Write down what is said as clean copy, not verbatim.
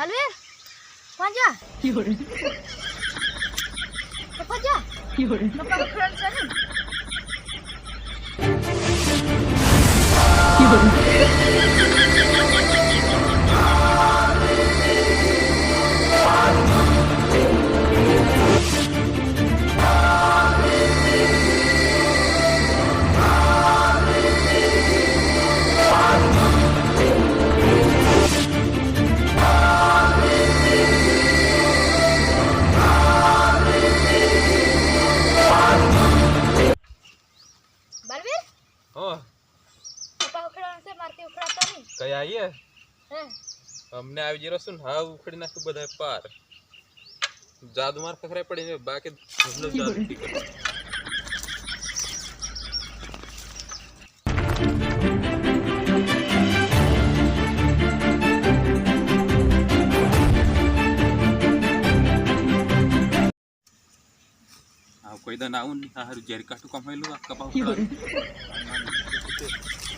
બલવીર કોણ જા Fiore, કોણ જા Fiore, પપ્પા ફ્રેન્ડ છે ને Fiore. બલવીર हाँ પપ્પા ઉખડાણ છે મારતી ઉખડાતો નહીં कहीं आइए હે हमने આવી જરો સુન હા ઉખડી નાખ્યું બધા પાર જાદુ માર ખખરાઈ પડી ને બાકી મતલબ જાદુ થી કરે આ કોઈ દા નાઉન આ હારું જેર કાટુ કમાઈલું આ કપાવ Fiore, ખડા